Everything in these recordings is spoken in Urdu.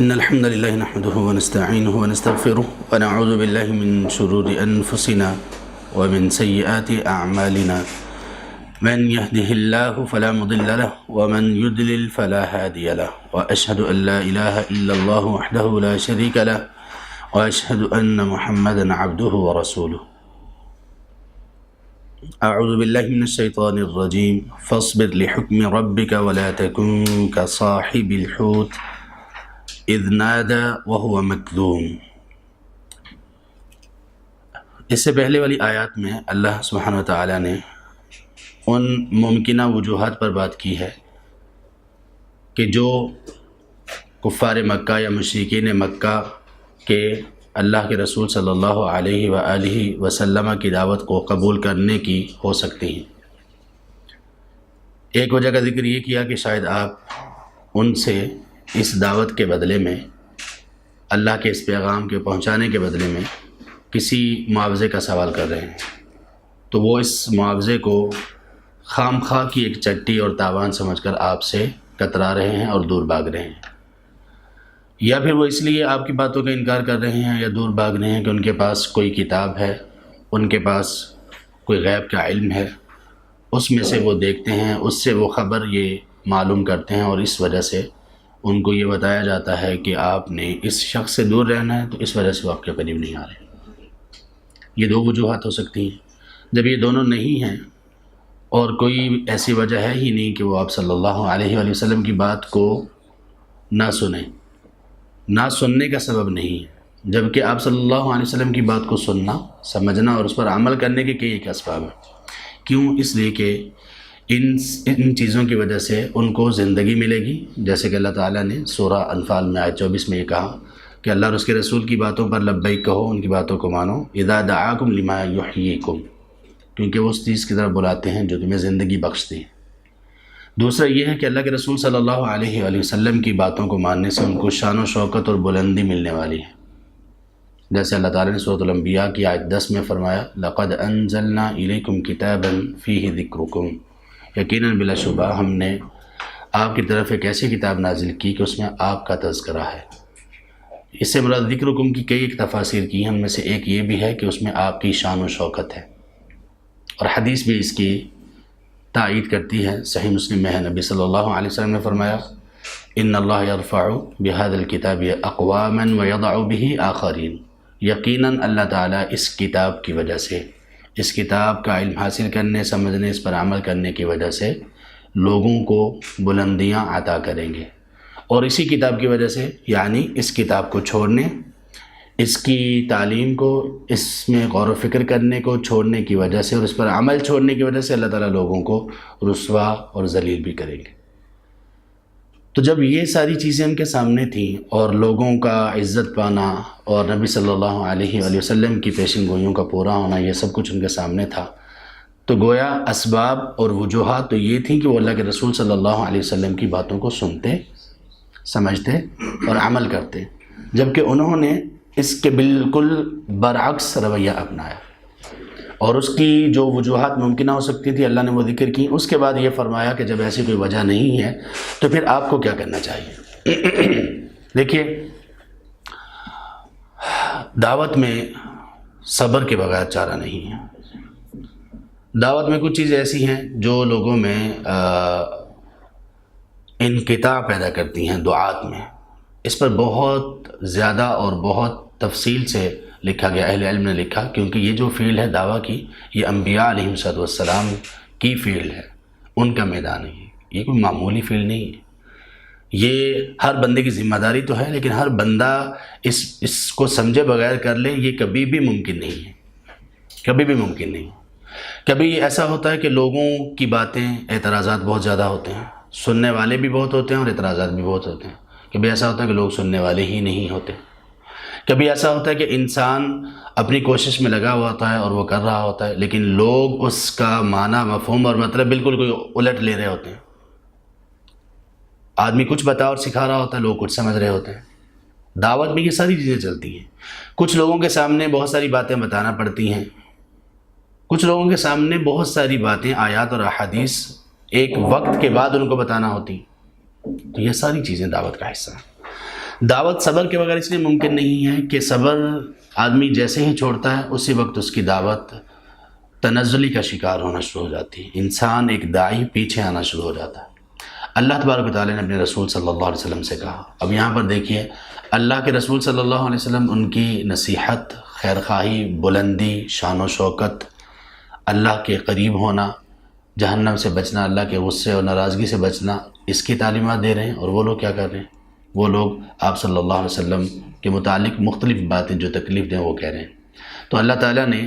إن الحمد لله نحمده ونستعينه ونستغفره ونعوذ بالله من شرور أنفسنا ومن سيئات أعمالنا من يهده الله فلا مضل له ومن يضلل فلا هادي له وأشهد أن لا إله إلا الله وحده لا شريك له وأشهد أن محمدا عبده ورسوله. أعوذ بالله من الشيطان الرجيم فاصبر لحكم ربك ولا تكن كصاحب الحوت اذ نادى وهو مكذوم. اس سے پہلے والی آیات میں اللہ سبحانہ وتعالی نے ان ممکنہ وجوہات پر بات کی ہے کہ جو کفار مکہ یا مشرکین مکہ کے اللہ کے رسول صلی اللہ علیہ وآلہ وسلم کی دعوت کو قبول کرنے کی ہو سکتی ہیں. ایک وجہ کا ذکر یہ کیا کہ شاید آپ ان سے اس دعوت کے بدلے میں، اللہ کے اس پیغام کے پہنچانے کے بدلے میں کسی معاوضے کا سوال کر رہے ہیں، تو وہ اس معاوضے کو خام خواہ کی ایک چٹی اور تاوان سمجھ کر آپ سے کترا رہے ہیں اور دور بھاگ رہے ہیں، یا پھر وہ اس لیے آپ کی باتوں کا انکار کر رہے ہیں یا دور بھاگ رہے ہیں کہ ان کے پاس کوئی کتاب ہے، ان کے پاس کوئی غیب کا علم ہے، اس میں سے وہ دیکھتے ہیں، اس سے وہ خبر یہ معلوم کرتے ہیں، اور اس وجہ سے ان کو یہ بتایا جاتا ہے کہ آپ نے اس شخص سے دور رہنا ہے، تو اس وجہ سے وہ آپ کے قریب نہیں آ رہے. یہ دو وجوہات ہو سکتی ہیں. جب یہ دونوں نہیں ہیں اور کوئی ایسی وجہ ہے ہی نہیں کہ وہ آپ صلی اللہ علیہ وآلہ وسلم کی بات کو نہ سنیں، نہ سننے کا سبب نہیں ہے، جبکہ آپ صلی اللہ علیہ وسلم کی بات کو سننا، سمجھنا اور اس پر عمل کرنے کے کئی ایک اسباب ہیں. کیوں؟ اس لیے کہ ان چیزوں کی وجہ سے ان کو زندگی ملے گی، جیسے کہ اللہ تعالیٰ نے سورہ انفال میں آیت 24 میں یہ کہا کہ اللہ اور اس کے رسول کی باتوں پر لبیک کہو، ان کی باتوں کو مانو، اذا دعاکم لما یحییکم، کیونکہ وہ اس چیز کی طرف بلاتے ہیں جو تمہیں زندگی بخشتی ہے. دوسرا یہ ہے کہ اللہ کے رسول صلی اللہ علیہ وآلہ وسلم کی باتوں کو ماننے سے ان کو شان و شوکت اور بلندی ملنے والی ہے، جیسے اللہ تعالیٰ نے سورۃ الانبیاء کی آیت 10 میں فرمایا لقد انزلنا الیکم کتابا فیہ ذکرکم، یقیناً بلا شبہ ہم نے آپ کی طرف ایک ایسی کتاب نازل کی کہ اس میں آپ کا تذکرہ ہے. اس سے مراد ذکرکم کی کئی ایک تفاسیر کی ہیں، ان میں سے ایک یہ بھی ہے کہ اس میں آپ کی شان و شوکت ہے، اور حدیث بھی اس کی تائید کرتی ہے. صحیح مسلم میں ہے، نبی صلی اللہ علیہ وسلم نے فرمایا ان اللہ یرفع بہذا الکتاب اقواما ویضع بہ آخرین، یقیناً اللہ تعالیٰ اس کتاب کی وجہ سے، اس کتاب کا علم حاصل کرنے، سمجھنے، اس پر عمل کرنے کی وجہ سے لوگوں کو بلندیاں عطا کریں گے، اور اسی کتاب کی وجہ سے، یعنی اس کتاب کو چھوڑنے، اس کی تعلیم کو، اس میں غور و فکر کرنے کو چھوڑنے کی وجہ سے اور اس پر عمل چھوڑنے کی وجہ سے اللہ تعالیٰ لوگوں کو رسوا اور ذلیل بھی کریں گے. تو جب یہ ساری چیزیں ان کے سامنے تھیں اور لوگوں کا عزت پانا اور نبی صلی اللہ علیہ وآلہ وسلم کی پیشن گوئیوں کا پورا ہونا، یہ سب کچھ ان کے سامنے تھا، تو گویا اسباب اور وجوہات تو یہ تھیں کہ وہ اللہ کے رسول صلی اللہ علیہ وسلم کی باتوں کو سنتے، سمجھتے اور عمل کرتے، جبکہ انہوں نے اس کے بالکل برعکس رویہ اپنایا، اور اس کی جو وجوہات ممکنہ ہو سکتی تھی اللہ نے وہ ذکر کی. اس کے بعد یہ فرمایا کہ جب ایسی کوئی وجہ نہیں ہے تو پھر آپ کو کیا کرنا چاہیے. دیکھیے، دعوت میں صبر کے بغیر چارہ نہیں ہے. دعوت میں کچھ چیزیں ایسی ہیں جو لوگوں میں انقطاع پیدا کرتی ہیں دعات میں. اس پر بہت زیادہ اور بہت تفصیل سے لکھا گیا، اہل علم نے لکھا، کیونکہ یہ جو فیلڈ ہے دعویٰ کی، یہ انبیاء علیہ السلام کی فیلڈ ہے، ان کا میدان ہے. یہ کوئی معمولی فیلڈ نہیں ہے. یہ ہر بندے کی ذمہ داری تو ہے، لیکن ہر بندہ اس کو سمجھے بغیر کر لے، یہ کبھی بھی ممکن نہیں ہے، کبھی بھی ممکن نہیں. کبھی ایسا ہوتا ہے کہ لوگوں کی باتیں، اعتراضات بہت زیادہ ہوتے ہیں، سننے والے بھی بہت ہوتے ہیں اور اعتراضات بھی بہت ہوتے ہیں. کبھی ایسا ہوتا ہے کہ لوگ سننے والے ہی نہیں ہوتے. کبھی ایسا ہوتا ہے کہ انسان اپنی کوشش میں لگا ہوا ہوتا ہے اور وہ کر رہا ہوتا ہے، لیکن لوگ اس کا معنی، مفہوم اور مطلب بالکل کوئی الٹ لے رہے ہوتے ہیں. آدمی کچھ بتا اور سکھا رہا ہوتا ہے، لوگ کچھ سمجھ رہے ہوتے ہیں. دعوت میں یہ ساری چیزیں چلتی ہیں. کچھ لوگوں کے سامنے بہت ساری باتیں بتانا پڑتی ہیں، کچھ لوگوں کے سامنے بہت ساری باتیں، آیات اور احادیث ایک وقت کے بعد ان کو بتانا ہوتی. تو یہ ساری چیزیں دعوت کا حصہ ہیں. دعوت صبر کے بغیر اس لیے ممکن نہیں ہے کہ صبر آدمی جیسے ہی چھوڑتا ہے اسی وقت اس کی دعوت تنزلی کا شکار ہونا شروع ہو جاتی ہے، انسان ایک داعی پیچھے آنا شروع ہو جاتا ہے۔ اللہ تبارک و تعالیٰ نے اپنے رسول صلی اللہ علیہ وسلم سے کہا، اب یہاں پر دیکھیے اللہ کے رسول صلی اللہ علیہ وسلم، ان کی نصیحت، خیرخواہی، بلندی، شان و شوکت، اللہ کے قریب ہونا، جہنم سے بچنا، اللہ کے غصے اور ناراضگی سے بچنا، اس کی تعلیمات دے رہے ہیں، اور وہ لوگ کیا کر رہے ہیں؟ وہ لوگ آپ صلی اللہ علیہ وسلم کے متعلق مختلف باتیں جو تکلیف دیں وہ کہہ رہے ہیں۔ تو اللہ تعالیٰ نے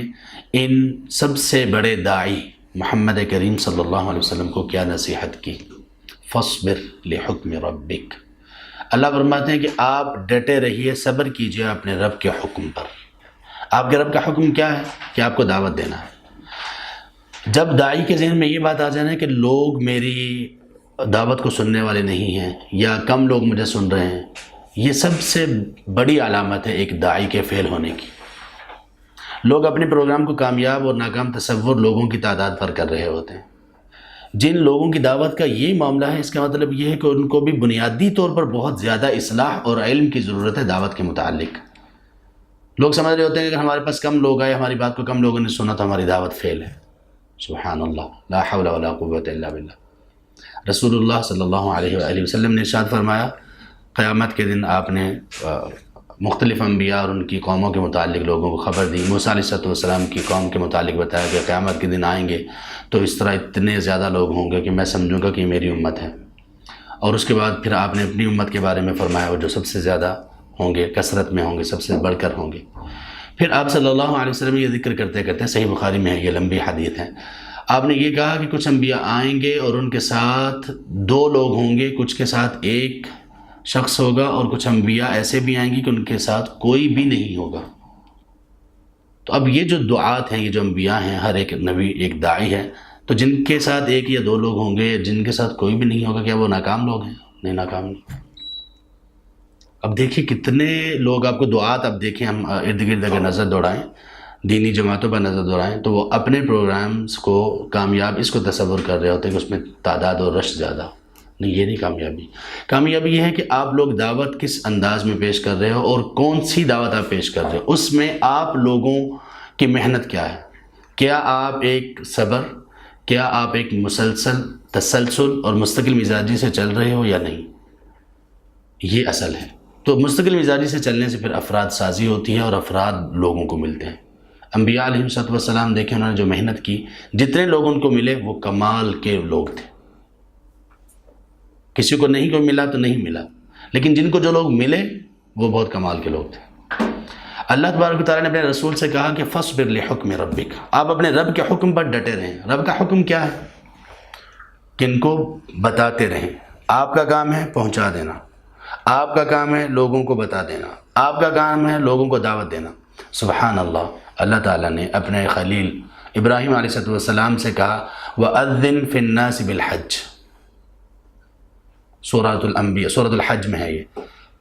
ان سب سے بڑے داعی محمد کریم صلی اللہ علیہ وسلم کو کیا نصیحت کی؟ فاصبر لحکم ربک۔ اللہ فرماتے ہیں کہ آپ ڈٹے رہیے، صبر کیجیے اپنے رب کے حکم پر۔ آپ کے رب کا حکم کیا ہے؟ کہ آپ کو دعوت دینا ہے۔ جب داعی کے ذہن میں یہ بات آ جائے کہ لوگ میری دعوت کو سننے والے نہیں ہیں یا کم لوگ مجھے سن رہے ہیں، یہ سب سے بڑی علامت ہے ایک داعی کے فیل ہونے کی۔ لوگ اپنے پروگرام کو کامیاب اور ناکام تصور لوگوں کی تعداد پر کر رہے ہوتے ہیں۔ جن لوگوں کی دعوت کا یہ معاملہ ہے، اس کا مطلب یہ ہے کہ ان کو بھی بنیادی طور پر بہت زیادہ اصلاح اور علم کی ضرورت ہے دعوت کے متعلق۔ لوگ سمجھ رہے ہوتے ہیں کہ ہمارے پاس کم لوگ آئے، ہماری بات کو کم لوگوں نے سنا تو ہماری دعوت فیل ہے۔ سبحان اللہ، لا حول ولا قوت الا باللہ۔ رسول اللہ صلی اللہ علیہ وآلہ وسلم نے ارشاد فرمایا، قیامت کے دن آپ نے مختلف انبیاء اور ان کی قوموں کے متعلق لوگوں کو خبر دی۔ موسیٰ علیہ السلام کی قوم کے متعلق بتایا کہ قیامت کے دن آئیں گے تو اس طرح اتنے زیادہ لوگ ہوں گے کہ میں سمجھوں گا کہ یہ میری امت ہے۔ اور اس کے بعد پھر آپ نے اپنی امت کے بارے میں فرمایا، وہ جو سب سے زیادہ ہوں گے، کثرت میں ہوں گے، سب سے بڑھ کر ہوں گے۔ پھر آپ صلی اللہ علیہ وسلم یہ ذکر کرتے کرتے، صحیح بخاری میں ہے، یہ لمبی حدیث ہے، آپ نے یہ کہا کہ کچھ انبیاء آئیں گے اور ان کے ساتھ 2 لوگ ہوں گے، کچھ کے ساتھ 1 شخص ہوگا، اور کچھ انبیاء ایسے بھی آئیں گی کہ ان کے ساتھ کوئی بھی نہیں ہوگا۔ تو اب یہ جو دعات ہیں، یہ جو انبیاء ہیں، ہر ایک نبی ایک داعی ہے، تو جن کے ساتھ 1 یا 2 لوگ ہوں گے، جن کے ساتھ کوئی بھی نہیں ہوگا، کیا وہ ناکام لوگ ہیں؟ نہیں، ناکام نہیں۔ اب دیکھیے کتنے لوگ، آپ کو دعات، اب دیکھیں ہم ارد گرد اگر نظر دوڑائیں، دینی جماعتوں پر نظر دوڑائیں، تو وہ اپنے پروگرامز کو کامیاب اس کو تصور کر رہے ہوتے ہیں کہ اس میں تعداد اور رش زیادہ۔ نہیں، یہ نہیں کامیابی۔ کامیابی یہ ہے کہ آپ لوگ دعوت کس انداز میں پیش کر رہے ہو اور کون سی دعوت آپ پیش کر رہے ہو، اس میں آپ لوگوں کی محنت کیا ہے۔ کیا آپ ایک صبر، کیا آپ ایک مسلسل تسلسل اور مستقل مزاجی سے چل رہے ہو یا نہیں، یہ اصل ہے۔ تو مستقل مزاجی سے چلنے سے پھر افراد سازی ہوتی ہے اور افراد لوگوں کو ملتے ہیں۔ انبیاء علیہ السلام دیکھیں، انہوں نے جو محنت کی، جتنے لوگ ان کو ملے وہ کمال کے لوگ تھے۔ کسی کو نہیں کوئی ملا تو نہیں ملا، لیکن جن کو جو لوگ ملے وہ بہت کمال کے لوگ تھے۔ اللہ تبارک و تعالیٰ نے اپنے رسول سے کہا کہ فاصبر لحکم ربک، آپ اپنے رب کے حکم پر ڈٹے رہیں۔ رب کا حکم کیا ہے؟ کہ ان کو بتاتے رہیں۔ آپ کا کام ہے پہنچا دینا، آپ کا کام ہے لوگوں کو بتا دینا، آپ کا کام ہے لوگوں کو دعوت دینا۔ سبحان اللہ، اللہ تعالیٰ نے اپنے خلیل ابراہیم علیہ السلام سے کہا وَأَذِّن فِي النَّاسِ بِالْحَجِّ، سورۃ الانبیاء، سورۃ الحج میں ہے یہ،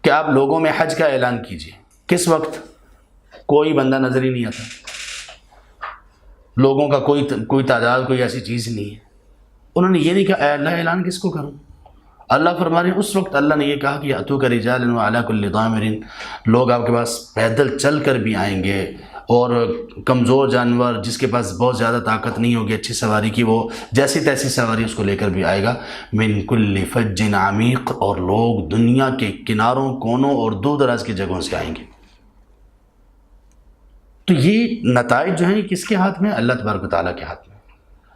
کہ آپ لوگوں میں حج کا اعلان کیجیے۔ کس وقت؟ کوئی بندہ نظر ہی نہیں آتا، لوگوں کا کوئی تعداد، کوئی ایسی چیز نہیں ہے۔ انہوں نے یہ نہیں کہا اے اللہ اعلان کس کو کروں، اللہ فرما رہے ہیں اس وقت اللہ نے یہ کہا کہ اتوک رجالا وعلی کل ضامر، لوگ آپ کے پاس پیدل چل کر بھی آئیں گے، اور کمزور جانور جس کے پاس بہت زیادہ طاقت نہیں ہوگی اچھی سواری کی، وہ جیسی تیسی سواری اس کو لے کر بھی آئے گا۔ من کل فج عمیق، اور لوگ دنیا کے کناروں، کونوں اور دور دراز کی جگہوں سے آئیں گے۔ تو یہ نتائج جو ہیں یہ کس کے ہاتھ میں؟ اللہ تبارک و تعالیٰ کے ہاتھ میں۔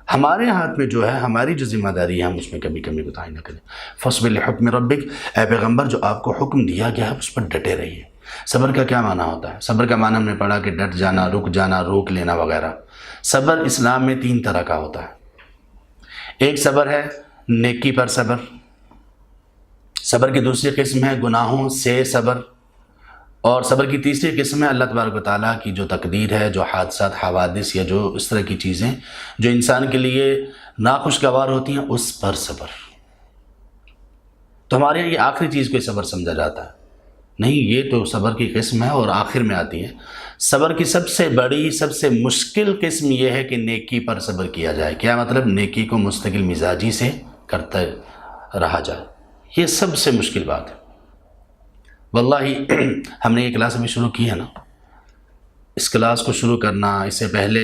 ہمارے ہاتھ میں جو ہے، ہماری جو ذمہ داری ہے، ہم اس میں کبھی کمی کوتاہی نہ کریں۔ فاصبر لحکم ربک، اے پیغمبر جو آپ کو حکم دیا گیا ہے اس پر ڈٹے رہیے۔ صبر کا کیا معنی ہوتا ہے؟ صبر کا معنی ہم نے پڑھا کہ ڈٹ جانا، رک جانا، روک لینا وغیرہ۔ صبر اسلام میں 3 طرح کا ہوتا ہے۔ ایک صبر ہے نیکی پر صبر، صبر کی دوسری قسم ہے گناہوں سے صبر، اور صبر کی تیسری قسم ہے اللہ تبارک و تعالیٰ کی جو تقدیر ہے، جو حادثات، حوادث یا جو اس طرح کی چیزیں جو انسان کے لیے ناخوشگوار ہوتی ہیں، اس پر صبر۔ تو ہمارے یہاں یہ آخری چیز کو صبر سمجھا جاتا ہے، نہیں، یہ تو صبر کی قسم ہے اور آخر میں آتی ہے۔ صبر کی سب سے بڑی، سب سے مشکل قسم یہ ہے کہ نیکی پر صبر کیا جائے۔ کیا مطلب؟ نیکی کو مستقل مزاجی سے کرتا رہا جائے، یہ سب سے مشکل بات ہے۔ واللہ ہم نے یہ کلاس ابھی شروع کی ہے نا، اس کلاس کو شروع کرنا، اس سے پہلے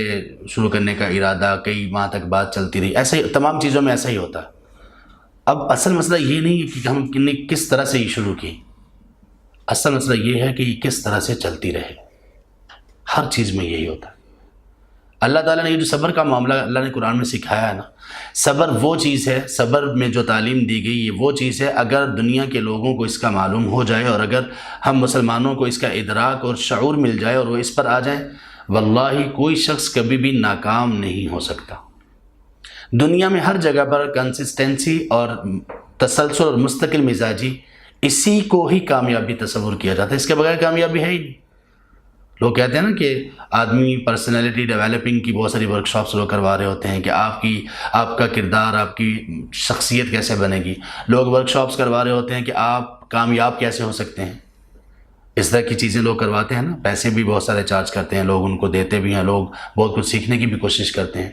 شروع کرنے کا ارادہ کئی ماہ تک بات چلتی رہی، ایسے ہی تمام چیزوں میں ایسا ہی ہوتا ہے۔ اب اصل مسئلہ یہ نہیں ہے کہ ہم نے کس طرح سے یہ شروع کی، اصل مسئلہ یہ ہے کہ یہ کس طرح سے چلتی رہے۔ ہر چیز میں یہی ہوتا ہے۔ اللہ تعالیٰ نے یہ جو صبر کا معاملہ اللہ نے قرآن میں سکھایا ہے نا، صبر وہ چیز ہے، صبر میں جو تعلیم دی گئی یہ وہ چیز ہے، اگر دنیا کے لوگوں کو اس کا معلوم ہو جائے اور اگر ہم مسلمانوں کو اس کا ادراک اور شعور مل جائے اور وہ اس پر آ جائیں، واللہ کوئی شخص کبھی بھی ناکام نہیں ہو سکتا۔ دنیا میں ہر جگہ پر کنسسٹنسی اور تسلسل اور مستقل مزاجی، اسی کو ہی کامیابی تصور کیا جاتا ہے، اس کے بغیر کامیابی ہے ہی نہیں۔ لوگ کہتے ہیں نا کہ آدمی پرسنالٹی ڈیولپنگ کی بہت ساری ورکشاپس لوگ کروا رہے ہوتے ہیں کہ آپ کا کردار، آپ کی شخصیت کیسے بنے گی۔ لوگ ورکشاپس کروا رہے ہوتے ہیں کہ آپ کامیاب کیسے ہو سکتے ہیں۔ اس طرح کی چیزیں لوگ کرواتے ہیں نا، پیسے بھی بہت سارے چارج کرتے ہیں، لوگ ان کو دیتے بھی ہیں، لوگ بہت کچھ سیکھنے کی بھی کوشش کرتے ہیں۔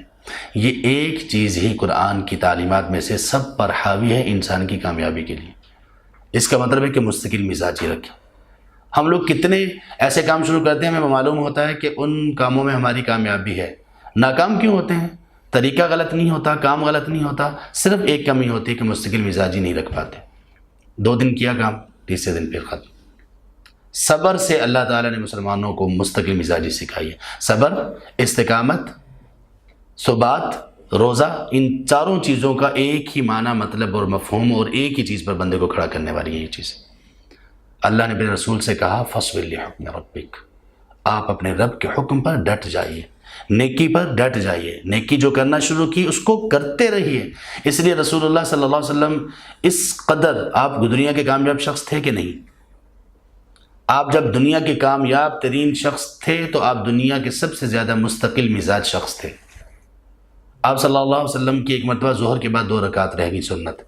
یہ ایک چیز ہی قرآن کی تعلیمات میں سے سب پر حاوی ہے انسان کی کامیابی کے لیے۔ اس کا مطلب ہے کہ مستقل مزاجی رکھیں۔ ہم لوگ کتنے ایسے کام شروع کرتے ہیں، ہمیں معلوم ہوتا ہے کہ ان کاموں میں ہماری کامیابی ہے، ناکام کیوں ہوتے ہیں؟ طریقہ غلط نہیں ہوتا، کام غلط نہیں ہوتا، صرف ایک کمی ہوتی ہے کہ مستقل مزاجی نہیں رکھ پاتے۔ 2 دن کیا کام، تیسرے دن پھر ختم۔ صبر سے اللہ تعالیٰ نے مسلمانوں کو مستقل مزاجی سکھائی ہے۔ صبر، استقامت، ثبات، روزہ، ان چاروں چیزوں کا ایک ہی معنی، مطلب اور مفہوم اور ایک ہی چیز پر بندے کو کھڑا کرنے والی ہے یہ چیز۔ اللہ نے اپنے رسول سے کہا فَاصْبِرْ لِحُکْمِ رَبِّكَ، آپ اپنے رب کے حکم پر ڈٹ جائیے، نیکی پر ڈٹ جائیے، نیکی جو کرنا شروع کی اس کو کرتے رہیے۔ اس لیے رسول اللہ صلی اللہ علیہ وسلم اس قدر آپ دنیا کے کامیاب شخص تھے کہ نہیں؟ آپ جب دنیا کے کامیاب ترین شخص تھے تو آپ دنیا کے سب سے زیادہ مستقل مزاج شخص تھے۔ آپ صلی اللہ علیہ وسلم کی ایک مرتبہ ظہر کے بعد 2 رکعت رہ گئی سنت،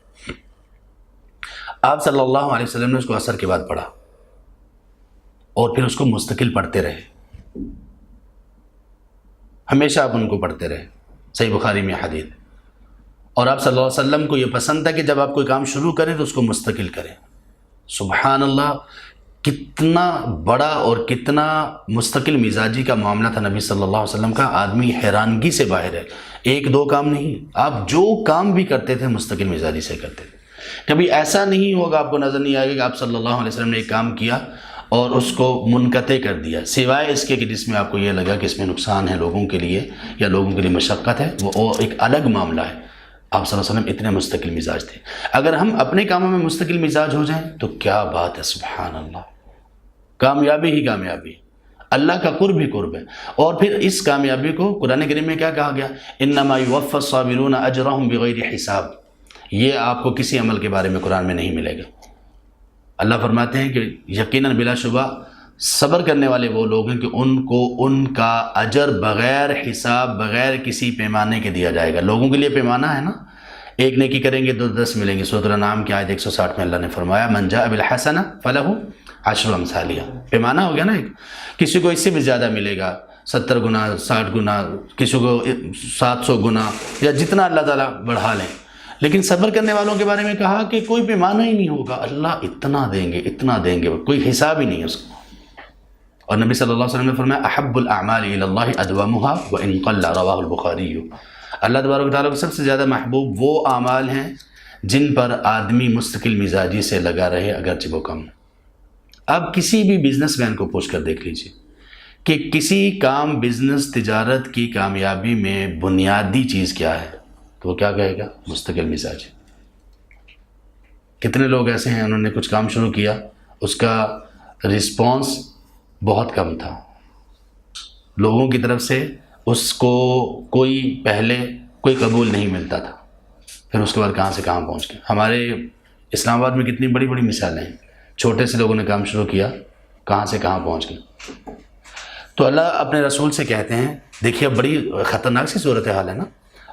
آپ صلی اللہ علیہ وسلم نے اس کو عصر کے بعد پڑھا اور پھر اس کو مستقل پڑھتے رہے، ہمیشہ آپ ان کو پڑھتے رہے۔ صحیح بخاری میں حدیث۔ اور آپ صلی اللہ علیہ وسلم کو یہ پسند ہے کہ جب آپ کوئی کام شروع کریں تو اس کو مستقل کریں۔ سبحان اللہ، کتنا بڑا اور کتنا مستقل مزاجی کا معاملہ تھا نبی صلی اللہ علیہ وسلم کا، آدمی حیرانگی سے باہر ہے۔ 1-2 کام نہیں، آپ جو کام بھی کرتے تھے مستقل مزاجی سے کرتے تھے۔ کبھی ایسا نہیں ہوگا، آپ کو نظر نہیں آئے گا کہ آپ صلی اللہ علیہ وسلم نے ایک کام کیا اور اس کو منقطع کر دیا، سوائے اس کے کہ جس میں آپ کو یہ لگا کہ اس میں نقصان ہے لوگوں کے لیے یا لوگوں کے لیے مشقت ہے، وہ ایک الگ معاملہ ہے۔ آپ صلی اللہ علیہ وسلم اتنے مستقل مزاج تھے۔ اگر ہم اپنے کاموں میں مستقل مزاج ہو جائیں تو کیا بات ہے، سبحان اللہ، کامیابی ہی کامیابی، اللہ کا قرب ہی قرب ہے۔ اور پھر اس کامیابی کو قرآن کریم میں کیا کہا گیا؟ انما یوفی الصابرون اجرهم بغیر حساب۔ یہ آپ کو کسی عمل کے بارے میں قرآن میں نہیں ملے گا۔ اللہ فرماتے ہیں کہ یقیناً بلا شبہ صبر کرنے والے وہ لوگ ہیں کہ ان کو ان کا اجر بغیر حساب، بغیر کسی پیمانے کے دیا جائے گا۔ لوگوں کے لیے پیمانہ ہے نا، ایک نیکی کریں گے تو 10 ملیں گے۔ سورۃ الانعام کی آیت 160 میں اللہ نے فرمایا من جاء بالحسنہ فلہ 10 امثالہا، پیمانہ ہو گیا نا ایک۔ کسی کو اس سے بھی زیادہ ملے گا، 70 گنا، 60 گنا، کسی کو 700 گنا، یا جتنا اللہ تعالیٰ بڑھا لیں۔ لیکن صبر کرنے والوں کے بارے میں کہا کہ کوئی پیمانہ ہی نہیں ہوگا، اللہ اتنا دیں گے، اتنا دیں گے، کوئی حساب ہی نہیں ہے اس کا۔ اور نبی صلی اللہ علیہ وسلم نے فرمایا احب الاعمال الی اللہ ادومها وان قل، رواہ البخاری۔ اللہ تبارک و تعالیٰ کو سب سے زیادہ محبوب وہ اعمال ہیں جن پر آدمی مستقل مزاجی سے لگا رہے اگرچہ وہ کم۔ آپ کسی بھی بزنس مین کو پوچھ کر دیکھ لیجئے کہ کسی کام، بزنس، تجارت کی کامیابی میں بنیادی چیز کیا ہے، تو وہ کیا کہے گا؟ مستقل مزاج۔ کتنے لوگ ایسے ہیں انہوں نے کچھ کام شروع کیا، اس کا رسپانس بہت کم تھا، لوگوں کی طرف سے اس کو پہلے کوئی قبول نہیں ملتا تھا، پھر اس کے بعد کہاں سے کہاں پہنچ گئے۔ ہمارے اسلام آباد میں کتنی بڑی بڑی مثالیں ہیں، چھوٹے سے لوگوں نے کام شروع کیا، کہاں سے کہاں پہنچ گئے۔ تو اللہ اپنے رسول سے کہتے ہیں، دیکھیے اب بڑی خطرناک سی صورتحال ہے نا،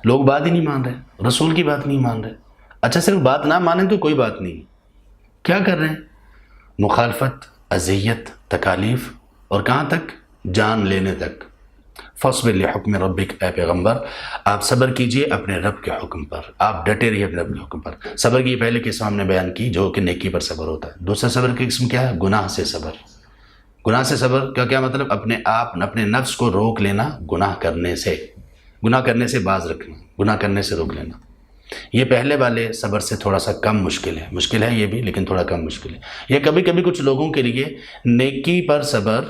لوگ بات ہی نہیں مان رہے، رسول کی بات نہیں مان رہے۔ اچھا صرف بات نہ مانیں تو کوئی بات نہیں، کیا کر رہے ہیں؟ مخالفت، اذیت، تکالیف، اور کہاں تک؟ جان لینے تک۔ فاصبر لحکم ربک، اے پیغمبر آپ صبر کیجئے اپنے رب کے حکم پر، آپ ڈٹے رہیے اپنے رب کے حکم پر۔ صبر کی پہلے قسم ہم نے بیان کی جو کہ نیکی پر صبر ہوتا ہے۔ دوسرا صبر کی قسم کیا ہے؟ گناہ سے صبر۔ گناہ سے صبر کا کیا مطلب؟ اپنے آپ اپنے نفس کو روک لینا گناہ کرنے سے باز رکھنا، گناہ کرنے سے روک لینا۔ یہ پہلے والے صبر سے تھوڑا سا کم مشکل ہے یہ بھی، لیکن تھوڑا کم مشکل ہے۔ یہ کبھی کبھی کچھ لوگوں کے لیے نیکی پر صبر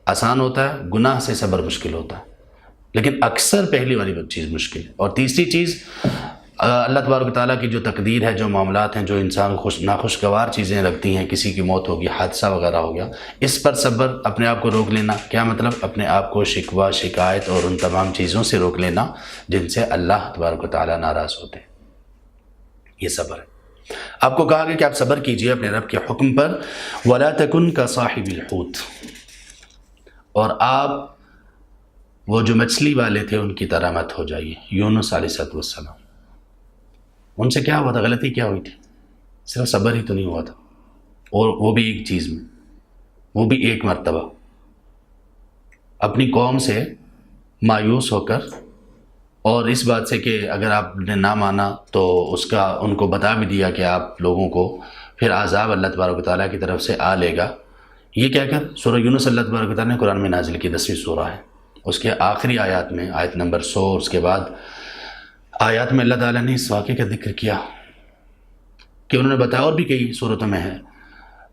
آسان ہوتا ہے، گناہ سے صبر مشکل ہوتا ہے، لیکن اکثر پہلی والی چیز مشکل ہے۔ اور تیسری چیز، اللہ تبارک و تعالیٰ کی جو تقدیر ہے، جو معاملات ہیں، جو انسان ناخوشگوار چیزیں رکھتی ہیں، کسی کی موت ہوگی، حادثہ وغیرہ ہو گیا، اس پر صبر، اپنے آپ کو روک لینا۔ کیا مطلب؟ اپنے آپ کو شکوہ، شکایت اور ان تمام چیزوں سے روک لینا جن سے اللہ تبارک و تعالیٰ ناراض ہوتے ہیں، یہ صبر ہے۔ آپ کو کہا گیا کہ آپ صبر کیجئے اپنے رب کے حکم پر، وَلَا تَكُنْ كَصَاحِبِ الْحُوتِ، اور آپ وہ جو مچھلی والے تھے ان کی طرح مت ہو جائیے۔ یونس علیہ السلام، ان سے کیا ہوا تھا؟ غلطی کیا ہوئی تھی؟ صرف صبر ہی تو نہیں ہوا تھا، اور وہ بھی ایک چیز میں، وہ بھی ایک مرتبہ اپنی قوم سے مایوس ہو کر، اور اس بات سے کہ اگر آپ نے نہ مانا تو اس کا ان کو بتا بھی دیا کہ آپ لوگوں کو پھر عذاب اللہ تبارک و تعالیٰ کی طرف سے آ لے گا۔ یہ کہہ کر سورہ یونس اللہ تبارک و تعالیٰ نے قرآن میں نازل کی 10ویں سورہ ہے، اس کے آخری آیات میں آیت نمبر 100، اس کے بعد آیات میں اللہ تعالیٰ نے اس واقعے کا ذکر کیا کہ انہوں نے بتایا، اور بھی کئی صورتوں میں ہے۔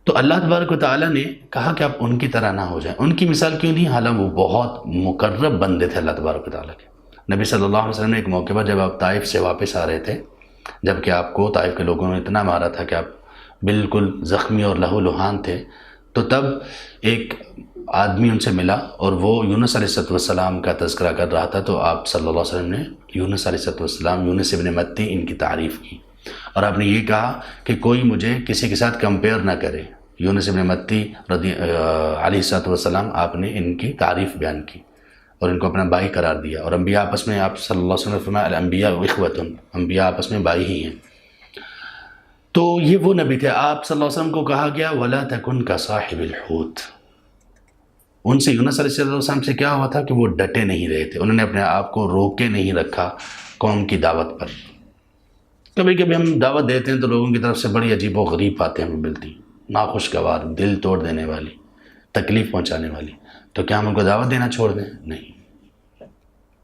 تو اللہ تبارک و تعالیٰ نے کہا کہ آپ ان کی طرح نہ ہو جائیں۔ ان کی مثال کیوں نہیں؟ حالانکہ وہ بہت مقرب بندے تھے اللہ تبارک و تعالیٰ کے۔ نبی صلی اللہ علیہ وسلم نے ایک موقع پر جب آپ طائف سے واپس آ رہے تھے، جب کہ آپ کو طائف کے لوگوں نے اتنا مارا تھا کہ آپ بالکل زخمی اور لہو لہان تھے، تو تب ایک آدمی ان سے ملا اور وہ یونس علیہ السلام کا تذکرہ کر رہا تھا، تو آپ صلی اللہ علیہ وسلم نے یونس علیہ السلام، یونس ابن متی، ان کی تعریف کی، اور آپ نے یہ کہا کہ کوئی مجھے کسی کے ساتھ کمپیئر نہ کرے۔ یونس ابن متی علیہ السلام، آپ نے ان کی تعریف بیان کی اور ان کو اپنا بھائی قرار دیا۔ اور انبیاء آپس میں، آپ صلی اللہ علیہ وسلم نے فرمایا الانبیاء اخوۃ، انبیاء آپس میں بھائی ہی ہیں۔ تو یہ وہ نبی تھے۔ آپ صلی اللہ علیہ وسلم کو کہا گیا وَلَا تَكُنْ كَصَاحِبِ الْحُوتِ، ان سے یونس علیہ السلام سے کیا ہوا تھا کہ وہ ڈٹے نہیں رہے تھے، انہوں نے اپنے آپ کو روکے نہیں رکھا قوم کی دعوت پر۔ کبھی کبھی ہم دعوت دیتے ہیں تو لوگوں کی طرف سے بڑی عجیب و غریب باتیں ہمیں ملتی، ناخوشگوار، دل توڑ دینے والی، تکلیف پہنچانے والی، تو کیا ہم ان کو دعوت دینا چھوڑ دیں؟ نہیں۔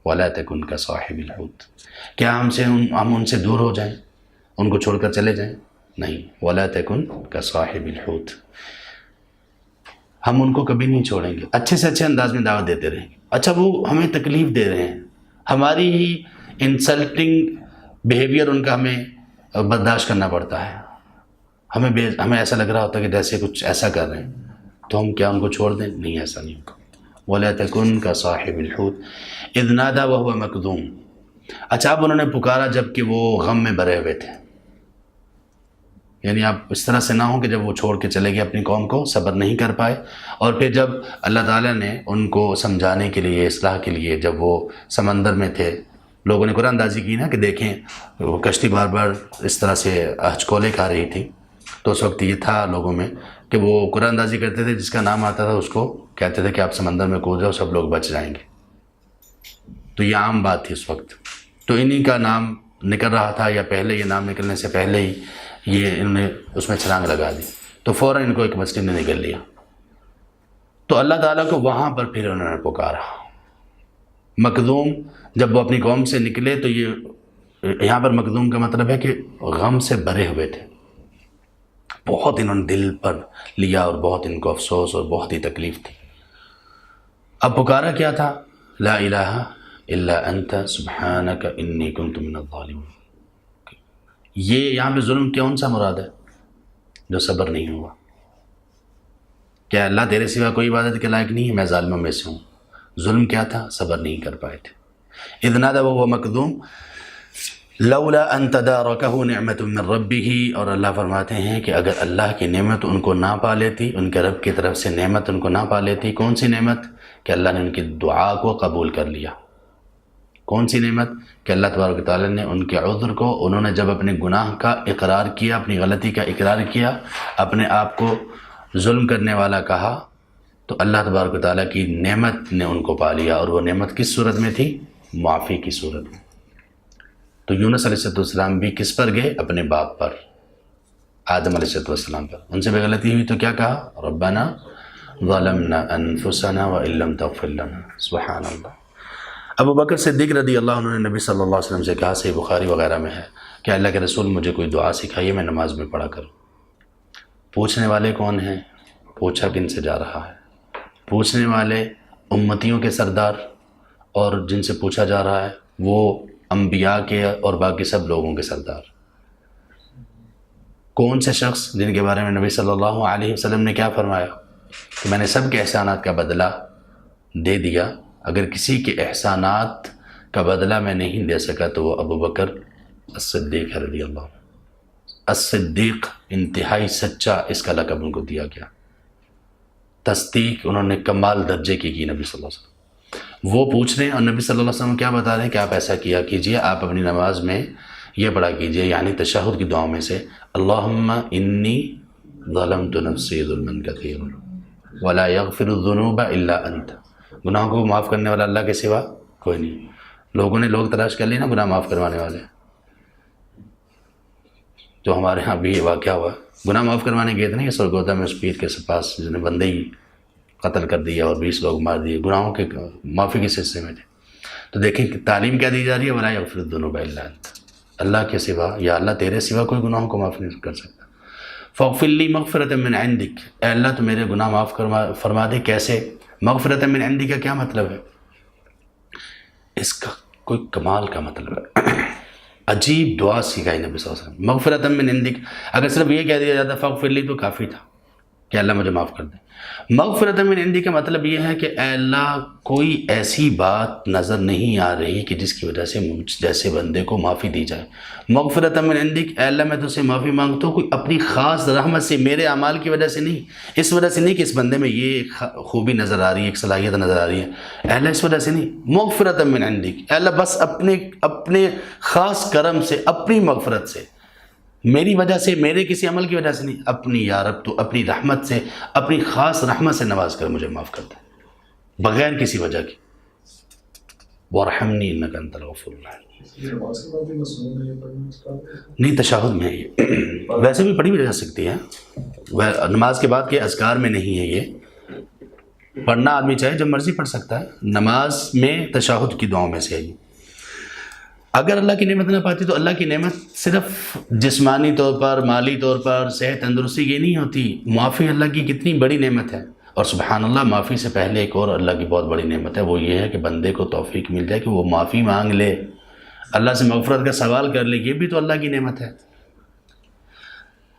وَلَا تَكُنْ كَصَاحِبِ الْحُوتِ، کیا ہم ان سے دور ہو جائیں، ان کو چھوڑ کر چلے جائیں؟ نہیں۔ وَلَا تَكُنْ كَصَاحِبِ الْحُوتِ، ہم ان کو کبھی نہیں چھوڑیں گے، اچھے سے اچھے انداز میں دعوت دیتے رہیں گے۔ اچھا وہ ہمیں تکلیف دے رہے ہیں، ہماری ہی انسلٹنگ بیہیویئر ان کا ہمیں برداشت کرنا پڑتا ہے، ہمیں ایسا لگ رہا ہوتا ہے کہ جیسے کچھ ایسا کر رہے ہیں، تو ہم کیا ان کو چھوڑ دیں؟ نہیں، ایسا نہیں ہوگا۔ وَلَا تَكُنْ كَصَاحِبِ الْحُوتِ إِذْ نَادَى وَهُوَ مَكْظُومٌ، اچھا اب انہوں نے پکارا جب کہ وہ غم میں بھرے ہوئے تھے۔ یعنی آپ اس طرح سے نہ ہوں کہ جب وہ چھوڑ کے چلے گئے اپنی قوم کو، صبر نہیں کر پائے، اور پھر جب اللہ تعالیٰ نے ان کو سمجھانے کے لیے، اصلاح کے لیے، جب وہ سمندر میں تھے، لوگوں نے قرآن اندازی کی نا کہ دیکھیں وہ کشتی بار بار اس طرح سے ہچکولے کھا رہی تھی، تو اس وقت یہ تھا لوگوں میں کہ وہ قرآن اندازی کرتے تھے، جس کا نام آتا تھا اس کو کہتے تھے کہ آپ سمندر میں کود جاؤ، سب لوگ بچ جائیں گے۔ تو یہ عام بات تھی اس وقت، تو انہی کا نام نکل رہا تھا، یا پہلے یہ نام نکلنے سے پہلے ہی یہ انہوں نے اس میں چھلانگ لگا دی، تو فوراً ان کو ایک مچھلی نے نگل لیا۔ تو اللہ تعالیٰ کو وہاں پر پھر انہوں نے پکارا مکذوم، جب وہ اپنی قوم سے نکلے، تو یہ یہاں پر مکذوم کا مطلب ہے کہ غم سے بھرے ہوئے تھے، بہت انہوں نے دل پر لیا اور بہت ان کو افسوس اور بہت ہی تکلیف تھی۔ اب پکارا کیا تھا؟ لا الہ الا انت سبحانک انی کنت من الظالمین۔ یہ یہاں پہ ظلم کون سا مراد ہے؟ جو صبر نہیں ہوا۔ کیا اللہ تیرے سوا کوئی عبادت کے لائق نہیں ہے؟ میں ظالموں میں سے ہوں۔ ظلم کیا تھا؟ صبر نہیں کر پائے تھے۔ اذ نادى وهو مکذوم لولا ان تدارکہ نعمت من ربہ، اور اللہ فرماتے ہیں کہ اگر اللہ کی نعمت ان کو نہ پا لیتی، ان کے رب کی طرف سے نعمت ان کو نہ پا لیتی۔ کون سی نعمت؟ کہ اللہ نے ان کی دعا کو قبول کر لیا۔ کون سی نعمت؟ کہ اللہ تبارک و تعالیٰ نے ان کے عذر کو، انہوں نے جب اپنے گناہ کا اقرار کیا، اپنی غلطی کا اقرار کیا، اپنے آپ کو ظلم کرنے والا کہا، تو اللہ تبارک و تعالیٰ کی نعمت نے ان کو پا لیا، اور وہ نعمت کس صورت میں تھی؟ معافی کی صورت میں۔ تو یونس علیہ السلام بھی کس پر گئے؟ اپنے باپ پر، آدم علیہ السلام پر۔ ان سے بے غلطی ہوئی تو کیا کہا؟ ربنا ظلمنا انفسنا وان لم تغفر لنا۔ سبحان اللہ۔ ابو بکر صدیق رضی اللہ عنہ نے نبی صلی اللہ علیہ وسلم سے کہا، صحیح بخاری وغیرہ میں ہے کہ اللہ کے رسول مجھے کوئی دعا سکھائیے، میں نماز میں پڑھا کروں۔ پوچھنے والے کون ہیں؟ پوچھا کن سے جا رہا ہے؟ پوچھنے والے امتیوں کے سردار، اور جن سے پوچھا جا رہا ہے وہ انبیاء کے اور باقی سب لوگوں کے سردار۔ کون سے شخص جن کے بارے میں نبی صلی اللہ علیہ وسلم نے کیا فرمایا کہ میں نے سب کے احسانات کا بدلہ دے دیا، اگر کسی کے احسانات کا بدلہ میں نہیں دے سکا تو وہ ابو بکر الصدیق رضی اللہ عنہ۔ الصدیق انتہائی سچا، اس کا لقب ان کو دیا گیا۔ تصدیق انہوں نے کمال درجے کی نبی صلی اللہ علیہ وسلم۔ وہ پوچھ رہے ہیں اور نبی صلی اللہ علیہ وسلم کیا بتا رہے ہیں کہ آپ ایسا کیا کیجئے، آپ اپنی نماز میں یہ پڑھا کیجئے، یعنی تشہد کی دعاؤں میں سے اللہم انی ظلمت نفسی ظلما کثیرا ولا یغفر الذنوب الا انت۔ گناہوں کو معاف کرنے والا اللہ کے سوا کوئی نہیں۔ لوگ تلاش کر لی نا گناہ معاف کروانے والے، جو ہمارے ہاں بھی یہ واقعہ ہوا، گناہ معاف کروانے گئے تھے نا یہ سرگودا میں اس پیر کے پاس، جس نے بندے ہی قتل کر دیا اور 20 لوگ مار دیے، گناہوں کے معافی کے سلسلے میں تھے۔ تو دیکھیں کہ تعلیم کیا دی جا رہی ہے، ولا یغفر الذنوب الا انت، اللہ کے سوا یا اللہ تیرے سوا کوئی گناہوں کو معاف نہیں کر سکتا۔ فاغفر لی مغفرۃ من عندک، اے اللہ تو میرے گناہ معاف فرما دے۔ کیسے؟ مغفرۃ من عندک کا کیا مطلب ہے؟ اس کا کوئی کمال کا مطلب ہے، عجیب دعا سکھائی نبی صلی اللہ علیہ وسلم۔ مغفرۃ من عندک، اگر صرف یہ کہہ دیا جاتا فاغفر لی تو کافی تھا کہ اللہ مجھے معاف کر دے۔ مغفرۃ من عندک کا مطلب یہ ہے کہ اے اللہ کوئی ایسی بات نظر نہیں آ رہی کہ جس کی وجہ سے مجھ جیسے بندے کو معافی دی جائے۔ مغفرۃ من عندک، اے اللہ میں تجھ سے معافی مانگتا ہوں کوئی اپنی خاص رحمت سے، میرے اعمال کی وجہ سے نہیں، اس وجہ سے نہیں کہ اس بندے میں یہ خوبی نظر آ رہی ہے، ایک صلاحیت نظر آ رہی ہے، اے اللہ اس وجہ سے نہیں، مغفرۃ من عندک، اے اللہ بس اپنے خاص کرم سے، اپنی مغفرت سے، میری وجہ سے، میرے کسی عمل کی وجہ سے نہیں، اپنی یا رب تو اپنی رحمت سے، اپنی خاص رحمت سے نواز کر مجھے معاف کر دے، بغیر کسی وجہ کی۔ وارحمنی انک انت الغفور الرحیم۔ نہیں، تشہد میں ہے یہ، ویسے بھی پڑھی بھی جا سکتی ہے، نماز کے بعد کے اذکار میں نہیں ہے یہ، پڑھنا آدمی چاہے جب مرضی پڑھ سکتا ہے، نماز میں تشہد کی دعاؤں میں سے ہے یہ۔ اگر اللہ کی نعمت نہ پاتی تو اللہ کی نعمت صرف جسمانی طور پر، مالی طور پر، صحت تندرستی یہ نہیں ہوتی، معافی اللہ کی کتنی بڑی نعمت ہے۔ اور سبحان اللہ، معافی سے پہلے ایک اور اللہ کی بہت بڑی نعمت ہے، وہ یہ ہے کہ بندے کو توفیق مل جائے کہ وہ معافی مانگ لے، اللہ سے مغفرت کا سوال کر لے، یہ بھی تو اللہ کی نعمت ہے۔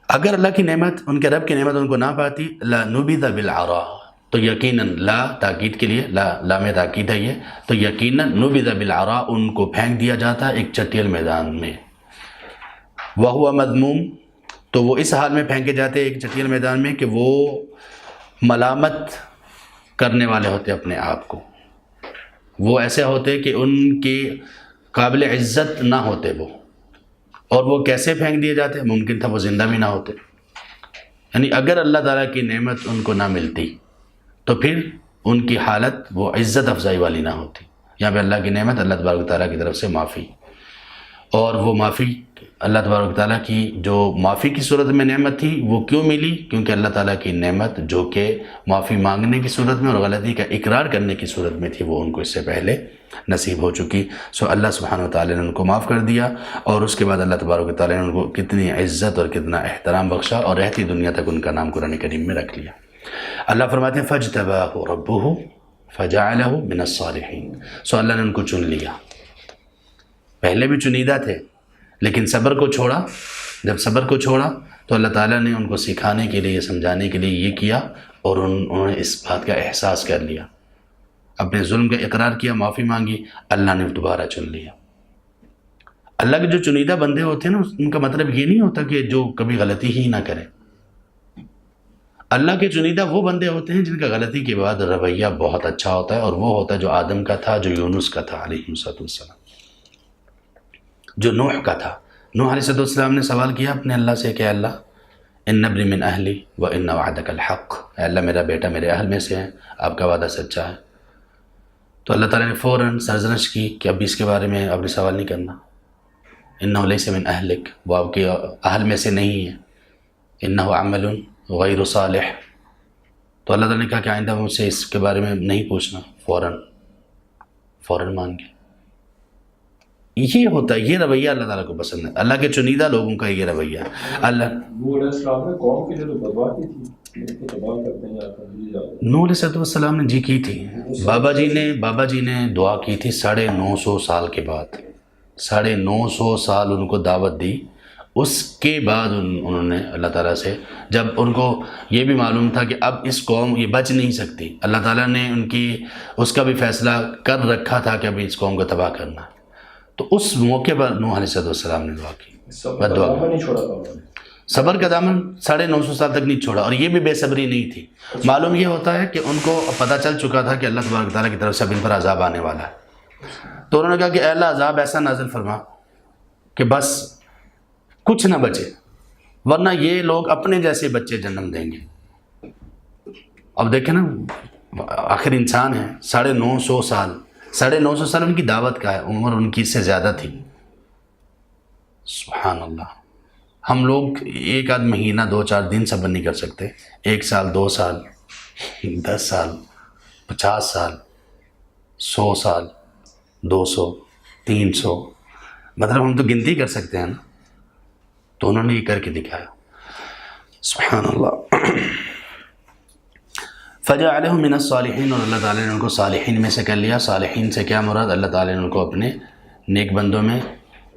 اگر اللہ کی نعمت، ان کے رب کی نعمت ان کو نہ پاتی، لنبذ بالعراء، تو یقیناً لا تاکید کے لیے، لام تاکید ہے یہ، تو یقیناً نبذ بالعراء، ان کو پھینک دیا جاتا ایک چٹیل میدان میں، وہو مذموم، تو وہ اس حال میں پھینکے جاتے ایک چٹیل میدان میں کہ وہ ملامت کرنے والے ہوتے اپنے آپ کو، وہ ایسے ہوتے کہ ان کے قابل عزت نہ ہوتے وہ، اور وہ کیسے پھینک دیے جاتے؟ ممکن تھا وہ زندہ بھی نہ ہوتے، یعنی اگر اللہ تعالیٰ کی نعمت ان کو نہ ملتی تو پھر ان کی حالت وہ عزت افزائی والی نہ ہوتی۔ یہاں پہ اللہ کی نعمت، اللہ تبارک و تعالیٰ کی طرف سے معافی، اور وہ معافی اللہ تبارک و تعالیٰ کی جو معافی کی صورت میں نعمت تھی وہ کیوں ملی؟ کیونکہ اللہ تعالیٰ کی نعمت جو کہ معافی مانگنے کی صورت میں اور غلطی کا اقرار کرنے کی صورت میں تھی وہ ان کو اس سے پہلے نصیب ہو چکی۔ سو اللہ سبحانہ و تعالیٰ نے ان کو معاف کر دیا، اور اس کے بعد اللہ تبارک و تعالیٰ نے ان کو کتنی عزت اور کتنا احترام بخشا، اور رہتی دنیا تک ان کا نام قرآن کریم میں رکھ لیا۔ اللہ فرماتے ہیں فَاجْتَبَاهُ رَبُّهُ فَجَعَلَهُ مِنَ الصَّالِحِينَ، سو اللہ نے ان کو چن لیا، پہلے بھی چنیدہ تھے لیکن صبر کو چھوڑا، جب صبر کو چھوڑا تو اللہ تعالیٰ نے ان کو سکھانے کے لیے، سمجھانے کے لیے یہ کیا، اور انہوں نے اس بات کا احساس کر لیا، اپنے ظلم کا اقرار کیا، معافی مانگی، اللہ نے دوبارہ چن لیا۔ اللہ کے جو چنیدہ بندے ہوتے ہیں نا، ان کا مطلب یہ نہیں ہوتا کہ جو کبھی غلطی ہی نہ کرے، اللہ کے چنیدہ وہ بندے ہوتے ہیں جن کا غلطی کے بعد رویہ بہت اچھا ہوتا ہے، اور وہ ہوتا ہے جو آدم کا تھا، جو یونس کا تھا علیہ السلام، جو نوح کا تھا۔ نوح علیہ السلام نے سوال کیا اپنے اللہ سے کہ اللہ ان ابنی من اہلی و ان وعدک الحق، اے اللہ میرا بیٹا میرے اہل میں سے ہے، آپ کا وعدہ سچا ہے۔ تو اللہ تعالیٰ نے فوراً سرزنش کی کہ اب اس کے بارے میں اب سوال نہیں کرنا، انہ لیس من اہلک، وہ آپ کے اہل میں سے نہیں ہے، انہ عمل غیر صالح۔ تو اللہ تعالیٰ نے کہا کہ آئندہ مجھ سے اس کے بارے میں نہیں پوچھنا، فوراً مان گئے۔ یہ ہوتا ہے، یہ رویہ اللہ تعالیٰ کو پسند ہے، اللہ کے چنیدہ لوگوں کا یہ رویہ۔ اللہ نوح علیہ السلام نے قوم کے لیے تو بدعا کی تھی، ان کو تباہ کرتے ہیں نوح علیہ السلام نے کی تھی، بابا جی نے دعا کی تھی 950 سال کے بعد، 950 سال ان کو دعوت دی۔ اس کے بعد انہوں نے اللہ تعالیٰ سے، جب ان کو یہ بھی معلوم تھا کہ اب اس قوم یہ بچ نہیں سکتی، اللہ تعالیٰ نے اس کا بھی فیصلہ کر رکھا تھا کہ اب اس قوم کو تباہ کرنا ہے، تو اس موقع پر نوح علیہ السلام نے دعا کی، صبر کا دامن 950 سال تک نہیں چھوڑا، اور یہ بھی بے صبری نہیں تھی۔ معلوم یہ ہوتا ہے کہ ان کو پتہ چل چکا تھا کہ اللہ تبارک تعالیٰ کی طرف سے اب ان پر عذاب آنے والا ہے، تو انہوں نے کہا کہ اے اللہ عذاب ایسا نازل فرما کہ بس کچھ نہ بچے، ورنہ یہ لوگ اپنے جیسے بچے جنم دیں گے۔ اب دیکھیں نا، آخر انسان ہے، 950 سال ان کی دعوت کا ہے، عمر ان کی اس سے زیادہ تھی۔ سبحان اللہ، ہم لوگ ایک آدھ مہینہ 2-4 دن صبر نہیں کر سکتے، 1 سال 2 سال 10 سال 50 سال 100 سال 200 300، مطلب ہم تو گنتی کر سکتے ہیں نا، تو انہوں نے یہ کر کے دکھایا۔ سبحان اللہ۔ فجعلهم من الصالحین، اور اللہ تعالیٰ نے ان کو صالحین میں سے کر لیا۔ صالحین سے کیا مراد؟ اللہ تعالیٰ نے ان کو اپنے نیک بندوں میں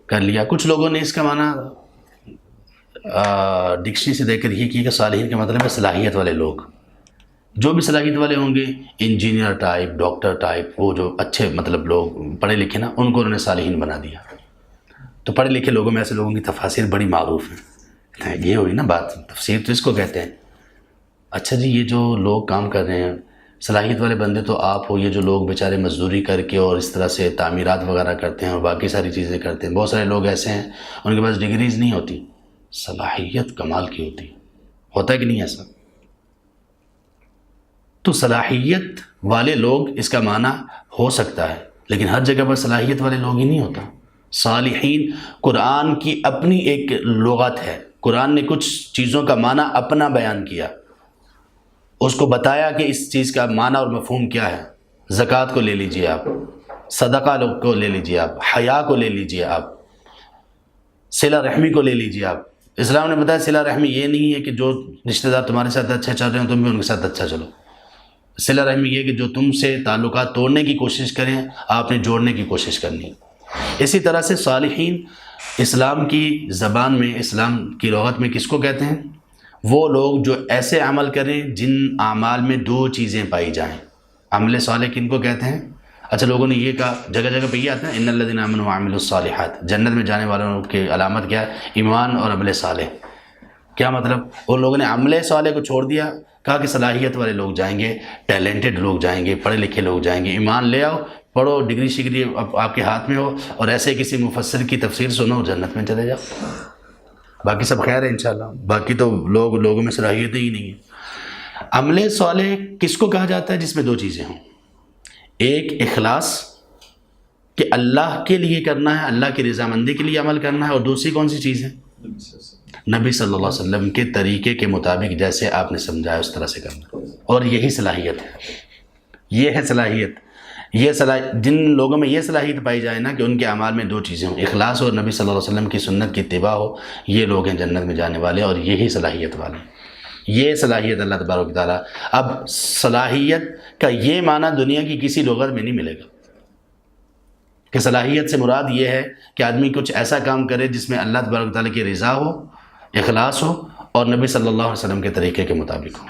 کر لیا۔ کچھ لوگوں نے اس کا معنی ڈکشنری سے دیکھ کر یہ کی کہ صالحین کا مطلب ہے صلاحیت والے لوگ، جو بھی صلاحیت والے ہوں گے، انجینئر ٹائپ، ڈاکٹر ٹائپ، وہ جو اچھے مطلب لوگ پڑھے لکھے نا، ان کو انہوں نے صالحین بنا دیا۔ تو پڑھے لکھے لوگوں میں ایسے لوگوں کی تفاسیر بڑی معروف ہیں، یہ ہوئی نا بات، تفسیر تو اس کو کہتے ہیں۔ اچھا جی، یہ جو لوگ کام کر رہے ہیں، صلاحیت والے بندے تو آپ ہو، یہ جو لوگ بیچارے مزدوری کر کے اور اس طرح سے تعمیرات وغیرہ کرتے ہیں اور باقی ساری چیزیں کرتے ہیں، بہت سارے لوگ ایسے ہیں ان کے پاس ڈگریز نہیں ہوتی، صلاحیت کمال کی ہوتا ہے کہ نہیں ایسا؟ تو صلاحیت والے لوگ اس کا معنی ہو سکتا ہے، لیکن ہر جگہ پر صلاحیت والے لوگ ہی نہیں ہوتا۔ صالحین قرآن کی اپنی ایک لغت ہے، قرآن نے کچھ چیزوں کا معنی اپنا بیان کیا، اس کو بتایا کہ اس چیز کا معنی اور مفہوم کیا ہے۔ زکوٰۃ کو لے لیجئے آپ، صدقہ کو لے لیجئے آپ، حیا کو لے لیجئے آپ، صلہ رحمی کو لے لیجئے آپ۔ اسلام نے بتایا صلہ رحمی یہ نہیں ہے کہ جو رشتہ دار تمہارے ساتھ اچھا چل رہے ہوں تم بھی ان کے ساتھ اچھا چلو، صلہ رحمی یہ کہ جو تم سے تعلقات توڑنے کی کوشش کریں آپ نے جوڑنے کی کوشش کرنی۔ اسی طرح سے صالحین اسلام کی زبان میں، اسلام کی لغت میں کس کو کہتے ہیں؟ وہ لوگ جو ایسے عمل کریں جن اعمال میں 2 چیزیں پائی جائیں۔ عمل صالح کن کو کہتے ہیں؟ اچھا، لوگوں نے یہ کہا، جگہ جگہ پہ یہ آتا ہے ان الذین آمنوا وعملوا الصالحات، جنت میں جانے والوں کی علامت کیا ہے؟ ایمان اور عمل صالح۔ کیا مطلب؟ ان لوگوں نے عمل صالح کو چھوڑ دیا، کہا کہ صلاحیت والے لوگ جائیں گے، ٹیلنٹڈ لوگ جائیں گے، پڑھے لکھے لوگ جائیں گے، ایمان لے آؤ، پڑھو، ڈگری شگری آپ کے ہاتھ میں ہو، اور ایسے کسی مفسر کی تفسیر سنو، جنت میں چلے جاؤ، باقی سب خیر ہے انشاءاللہ۔ باقی تو لوگوں میں صلاحیتیں ہی نہیں ہیں۔ عمل صالح کس کو کہا جاتا ہے؟ جس میں 2 چیزیں ہوں، ایک اخلاص کہ اللہ کے لیے کرنا ہے، اللہ کی رضامندی کے لیے عمل کرنا ہے، اور دوسری کون سی چیز ہے؟ نبی صلی اللہ علیہ وسلم کے طریقے کے مطابق جیسے آپ نے سمجھایا اس طرح سے کرنا، اور یہی صلاحیت ہے، یہ ہے صلاحیت۔ جن لوگوں میں یہ صلاحیت پائی جائے نا کہ ان کے اعمال میں 2 چیزیں ہوں، اخلاص اور نبی صلی اللہ علیہ وسلم کی سنت کی اتباع ہو، یہ لوگ ہیں جنت میں جانے والے، اور یہی صلاحیت والے، یہ صلاحیت اللہ تبارک و تعالیٰ۔ اب صلاحیت کا یہ معنی دنیا کی کسی لغت میں نہیں ملے گا کہ صلاحیت سے مراد یہ ہے کہ آدمی کچھ ایسا کام کرے جس میں اللہ تبارک و تعالیٰ کی رضا ہو، اخلاص ہو، اور نبی صلی اللہ علیہ وسلم کے طریقے کے مطابق ہو۔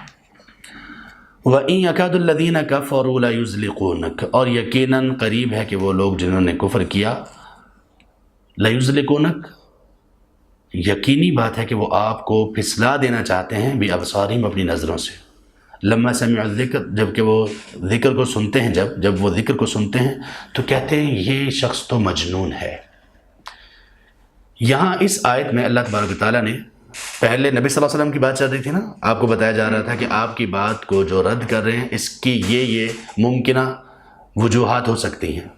وَإِن يَكَادُ الَّذِينَ كَفَرُوا لَيُزْلِقُونَكَ، اور یقیناً قریب ہے کہ وہ لوگ جنہوں نے کفر کیا، لَيُزْلِقُونَكَ، یقینی بات ہے کہ وہ آپ کو پھسلا دینا چاہتے ہیں، بِأَبْصَارِهِمْ، اپنی نظروں سے، لَمَّا سَمِعُوا الذِّكْرَ، جب کہ وہ ذکر کو سنتے ہیں، جب وہ ذکر کو سنتے ہیں تو کہتے ہیں یہ شخص تو مجنون ہے۔ یہاں اس آیت میں اللہ تبارک و تعالیٰ نے پہلے نبی صلی اللہ علیہ وسلم کی بات چل رہی تھی نا، آپ کو بتایا جا رہا تھا کہ آپ کی بات کو جو رد کر رہے ہیں اس کی یہ ممکنہ وجوہات ہو سکتی ہیں۔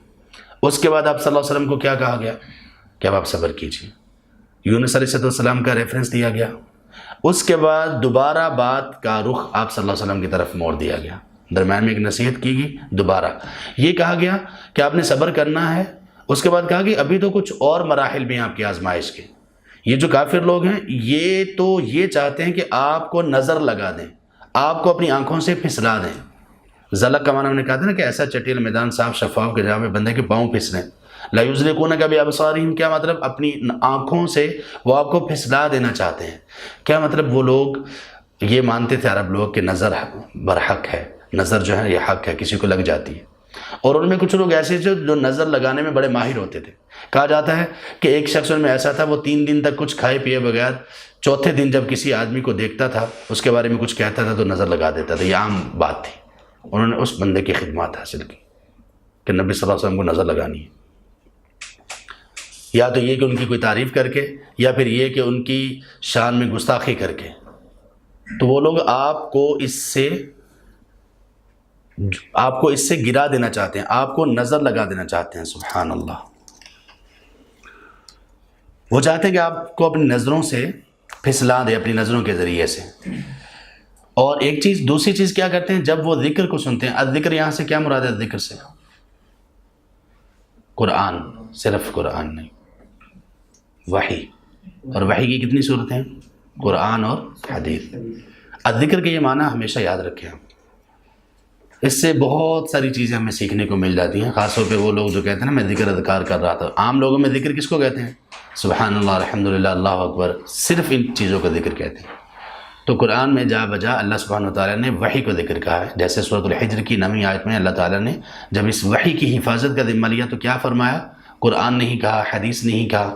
اس کے بعد آپ صلی اللہ علیہ وسلم کو کیا کہا گیا کہ اب آپ صبر کیجیے، یونس علیہ السلام کا ریفرنس دیا گیا۔ اس کے بعد دوبارہ بات کا رخ آپ صلی اللہ علیہ وسلم کی طرف موڑ دیا گیا، درمیان میں ایک نصیحت کی گئی، دوبارہ یہ کہا گیا کہ آپ نے صبر کرنا ہے۔ اس کے بعد کہا کہ ابھی تو کچھ اور مراحل بھی ہیں آپ کی آزمائش کے۔ یہ جو کافر لوگ ہیں یہ تو یہ چاہتے ہیں کہ آپ کو نظر لگا دیں، آپ کو اپنی آنکھوں سے پھسلا دیں۔ ذلق کا معنی ہم نے کہا تھا نا کہ ایسا چٹیل میدان صاف شفاف کے جہاں پہ بندے کے پاؤں پھسلیں۔ لا یزلقونک بابصارہم، کیا مطلب اپنی آنکھوں سے وہ آپ کو پھسلا دینا چاہتے ہیں۔ کیا مطلب وہ لوگ یہ مانتے تھے عرب لوگ کہ نظر برحق ہے، نظر جو ہے یہ حق ہے، کسی کو لگ جاتی ہے۔ اور ان میں کچھ لوگ ایسے تھے جو نظر لگانے میں بڑے ماہر ہوتے تھے۔ کہا جاتا ہے کہ ایک شخص ان میں ایسا تھا، وہ 3 دن تک کچھ کھائے پیے بغیر چوتھے دن جب کسی آدمی کو دیکھتا تھا اس کے بارے میں کچھ کہتا تھا تو نظر لگا دیتا تھا۔ یہ عام بات تھی۔ انہوں نے اس بندے کی خدمات حاصل کی کہ نبی صلی اللہ علیہ وسلم کو نظر لگانی ہے، یا تو یہ کہ ان کی کوئی تعریف کر کے، یا پھر یہ کہ ان کی شان میں گستاخی کر کے۔ تو وہ لوگ آپ کو اس سے گرا دینا چاہتے ہیں، آپ کو نظر لگا دینا چاہتے ہیں۔ سبحان اللہ۔ وہ چاہتے ہیں کہ آپ کو اپنی نظروں سے پھسلا دے، اپنی نظروں کے ذریعے سے۔ اور ایک چیز، دوسری چیز کیا کرتے ہیں، جب وہ ذکر کو سنتے ہیں، الذکر یہاں سے کیا مراد ہے؟ ذکر سے قرآن، صرف قرآن نہیں، وحی۔ اور وحی کی کتنی صورتیں ہیں؟ قرآن اور حدیث۔ الذکر کے یہ معنی ہمیشہ یاد رکھیں، اس سے بہت ساری چیزیں ہمیں سیکھنے کو مل جاتی ہیں۔ خاص طور پہ وہ لوگ جو کہتے ہیں نا میں ذکر اذکار کر رہا تھا، عام لوگوں میں ذکر کس کو کہتے ہیں؟ سبحان اللہ، الحمدللہ، اللہ اکبر، صرف ان چیزوں کا ذکر کہتے ہیں۔ تو قرآن میں جا بجا اللہ سبحانہ وتعالیٰ نے وحی کو ذکر کہا ہے۔ جیسے سورۃ الحجر کی 9ویں آیت میں اللہ تعالیٰ نے جب اس وحی کی حفاظت کا ذمہ لیا تو کیا فرمایا؟ قرآن نہیں کہا، حدیث نہیں کہا،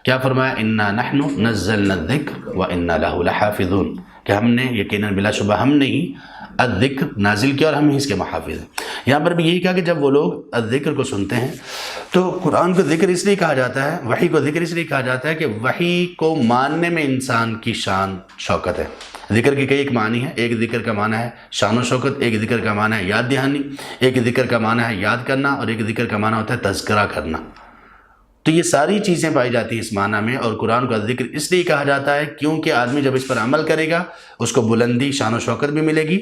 کیا فرمایا؟ انا نحن نزلنا الذکر وانا لہ لحافظون، کہ ہم نے یقیناً بلا شبہ ہم نے ہی الذکر نازل کیا اور ہم ہی اس کے محافظ ہیں۔ یہاں پر بھی یہی کہا کہ جب وہ لوگ الذکر کو سنتے ہیں تو قرآن کو ذکر اس لیے کہا جاتا ہے، وحی کو ذکر اس لیے کہا جاتا ہے کہ وحی کو ماننے میں انسان کی شان شوکت ہے۔ ذکر کے کئی ایک معنی ہیں، ایک ذکر کا معنی ہے شان و شوکت، ایک ذکر کا معنی ہے یاد دہانی، ایک ذکر کا معنی ہے یاد کرنا، اور ایک ذکر کا معنی ہوتا ہے تذکرہ کرنا۔ تو یہ ساری چیزیں پائی جاتی ہیں اس معنی میں، اور قرآن کا ذکر اس لیے کہا جاتا ہے کیونکہ آدمی جب اس پر عمل کرے گا اس کو بلندی، شان و شوکت بھی ملے گی،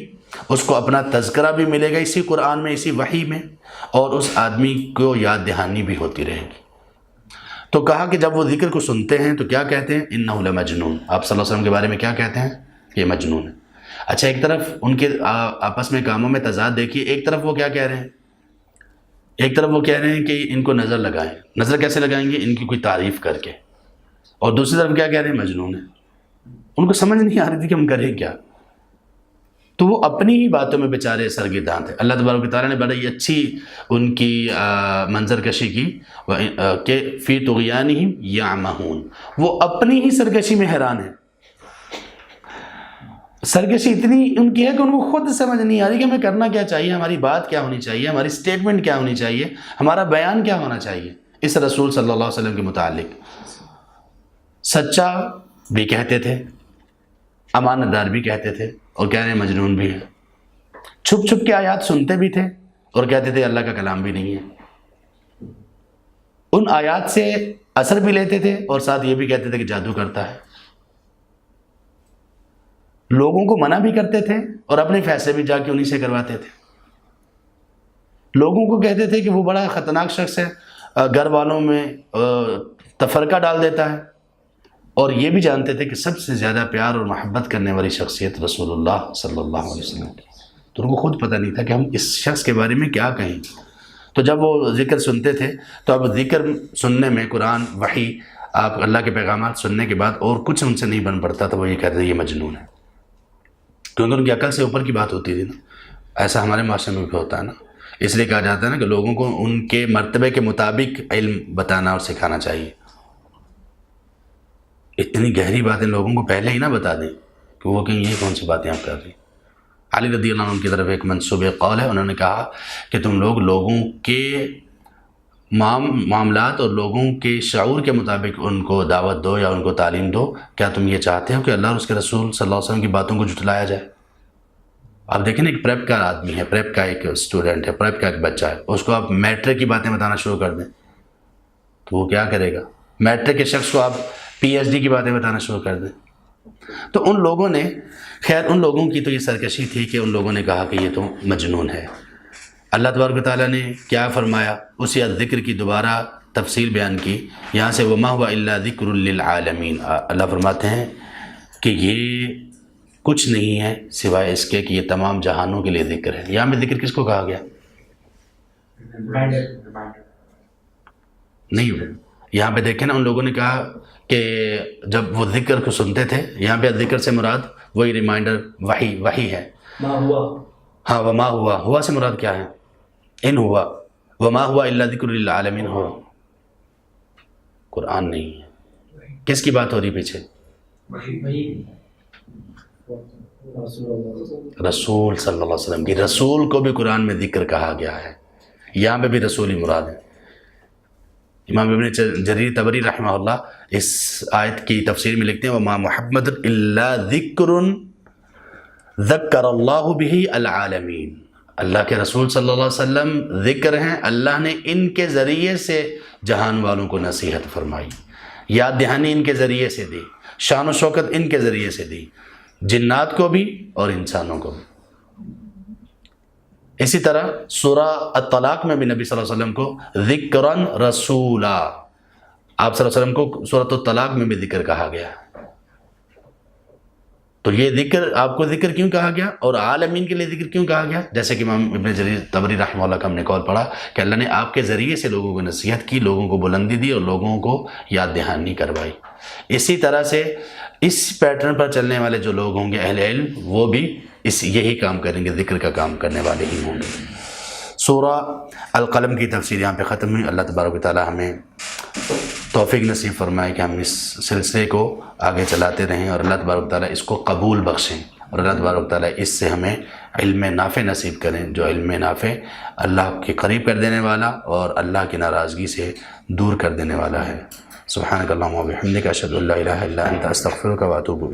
اس کو اپنا تذکرہ بھی ملے گا اسی قرآن میں، اسی وحی میں، اور اس آدمی کو یاد دہانی بھی ہوتی رہے گی۔ تو کہا کہ جب وہ ذکر کو سنتے ہیں تو کیا کہتے ہیں؟ انہ لمجنون۔ آپ صلی اللہ علیہ وسلم کے بارے میں کیا کہتے ہیں؟ یہ مجنون ہے۔ اچھا، ایک طرف ان کے آپس میں کاموں میں تضاد دیکھیے، ایک طرف وہ کیا کہہ رہے ہیں؟ ایک طرف وہ کہہ رہے ہیں کہ ان کو نظر لگائیں۔ نظر کیسے لگائیں گے؟ ان کی کوئی تعریف کر کے۔ اور دوسری طرف کیا کہہ رہے ہیں؟ مجنون ہے۔ ان کو سمجھ نہیں آ رہی تھی کہ ہم کریں کیا، تو وہ اپنی ہی باتوں میں بیچارے سرگرداں تھے۔ اللہ تبارک و تعالیٰ نے بڑی اچھی ان کی منظر کشی کی کہ فی طغیانہم یعمہون، وہ اپنی ہی سرکشی میں حیران ہیں۔ سرکشی اتنی ان کی ہے کہ ان کو خود سمجھ نہیں آ رہی کہ ہمیں کرنا کیا چاہیے، ہماری بات کیا ہونی چاہیے، ہماری سٹیٹمنٹ کیا ہونی چاہیے، ہمارا بیان کیا ہونا چاہیے اس رسول صلی اللہ علیہ وسلم کے متعلق۔ سچا بھی کہتے تھے، امانت دار بھی کہتے تھے، اور کہہ رہے ہیں مجنون بھی ہے۔ چھپ چھپ کے آیات سنتے بھی تھے اور کہتے تھے اللہ کا کلام بھی نہیں ہے۔ ان آیات سے اثر بھی لیتے تھے اور ساتھ یہ بھی کہتے تھے کہ جادو کرتا ہے۔ لوگوں کو منع بھی کرتے تھے اور اپنے فیصلے بھی جا کے انہی سے کرواتے تھے۔ لوگوں کو کہتے تھے کہ وہ بڑا خطرناک شخص ہے، گھر والوں میں تفرقہ ڈال دیتا ہے، اور یہ بھی جانتے تھے کہ سب سے زیادہ پیار اور محبت کرنے والی شخصیت رسول اللہ صلی اللہ علیہ وسلم کی۔ تو ان کو خود پتہ نہیں تھا کہ ہم اس شخص کے بارے میں کیا کہیں۔ تو جب وہ ذکر سنتے تھے تو اب ذکر سننے میں قرآن، وحی، آپ اللہ کے پیغامات سننے کے بعد اور کچھ ان سے نہیں بن پڑتا تو وہ یہ کہتے تھے یہ مجنون ہے، کیونکہ ان کی عقل سے اوپر کی بات ہوتی تھی نا۔ ایسا ہمارے معاشرے میں بھی ہوتا ہے نا، اس لیے کہا جاتا ہے نا کہ لوگوں کو ان کے مرتبے کے مطابق علم بتانا اور سکھانا چاہیے۔ اتنی گہری باتیں لوگوں کو پہلے ہی نہ بتا دیں کہ وہ کہیں یہ کون سی باتیں آپ کر رہی ہیں۔ علی رضی اللہ عنہ کی طرف ایک منسوب قول ہے، انہوں نے کہا کہ تم لوگ لوگوں کے معاملات اور لوگوں کے شعور کے مطابق ان کو دعوت دو یا ان کو تعلیم دو. کیا تم یہ چاہتے ہو کہ اللہ اور اس کے رسول صلی اللہ علیہ وسلم کی باتوں کو جھٹلایا جائے؟ آپ دیکھیں نا، ایک پریپ کا آدمی ہے، پریپ کا ایک اسٹوڈنٹ ہے، پریپ کا ایک بچہ ہے، اس کو آپ میٹرک کی باتیں بتانا شروع کر دیں تو وہ کیا کرے گا؟ میٹرک کے شخص کو آپ پی ایچ ڈی کی باتیں بتانا شروع کر دیں. تو ان لوگوں نے، خیر ان لوگوں کی تو یہ سرکشی تھی کہ ان لوگوں نے کہا کہ یہ تو مجنون ہے. اللہ تبارک و تعالیٰ نے کیا فرمایا؟ اسی ذکر کی دوبارہ تفصیل بیان کی یہاں سے، وما هو الا ذکر للعالمین. اللہ فرماتے ہیں کہ یہ کچھ نہیں ہے سوائے اس کے کہ یہ تمام جہانوں کے لیے ذکر ہے. یہاں میں ذکر کس کو کہا گیا؟ نہیں، یہاں پہ دیکھیں نا، ان لوگوں نے کہا کہ جب وہ ذکر کو سنتے تھے، یہاں پہ ذکر سے مراد وہی ریمائنڈر، وحی ہے. ہاں، وما ہوا سے مراد کیا ہے؟ ان ہوا، وما ہوا الا ذکر للعالمین ہوا، قرآن نہیں ہے. کس کی بات ہو رہی پیچھے؟ رسول صلی اللہ علیہ وسلم کی. رسول کو بھی قرآن میں ذکر کہا گیا ہے، یہاں پہ بھی رسول ہی مراد ہے. امام ابن جریر طبری رحمہ اللہ اس آیت کی تفسیر میں لکھتے ہیں، وما محمد الا ذکر ذکر اللہ بہ العالمین. اللہ کے رسول صلی اللہ علیہ وسلم ذکر ہیں، اللہ نے ان کے ذریعے سے جہان والوں کو نصیحت فرمائی، یاد دہانی ان کے ذریعے سے دی، شان و شوکت ان کے ذریعے سے دی، جنات کو بھی اور انسانوں کو بھی. اسی طرح سورہ الطلاق میں بھی نبی صلی اللہ علیہ وسلم کو ذکراً رسولا، آپ صلی اللہ علیہ وسلم کو سورۃ الطلاق میں بھی ذکر کہا گیا. تو یہ ذکر، آپ کو ذکر کیوں کہا گیا اور عالمین کے لیے ذکر کیوں کہا گیا؟ جیسے کہ امام ابن جریر طبری رحمہ اللہ کا ہم نے قول پڑھا کہ اللہ نے آپ کے ذریعے سے لوگوں کو نصیحت کی، لوگوں کو بلندی دی اور لوگوں کو یاد دہانی کروائی. اسی طرح سے اس پیٹرن پر چلنے والے جو لوگ ہوں گے اہل علم، وہ بھی یہی کام کریں گے، ذکر کا کام کرنے والے ہی ہوں گے. سورہ القلم کی تفسیر یہاں پہ ختم ہوئی. اللہ تبارک و تعالی ہمیں توفیق نصیب فرمائے کہ ہم اس سلسلے کو آگے چلاتے رہیں، اور اللہ تبارک و تعالی اس کو قبول بخشیں، اور اللہ تبارک و تعالی اس سے ہمیں علم نافع نصیب کریں، جو علم نافع اللہ کے قریب کر دینے والا اور اللہ کی ناراضگی سے دور کر دینے والا ہے. سبحانک اللہم و بحمدک، اشہد ان لا الہ الا انت، استغفرک و اتوب الیک.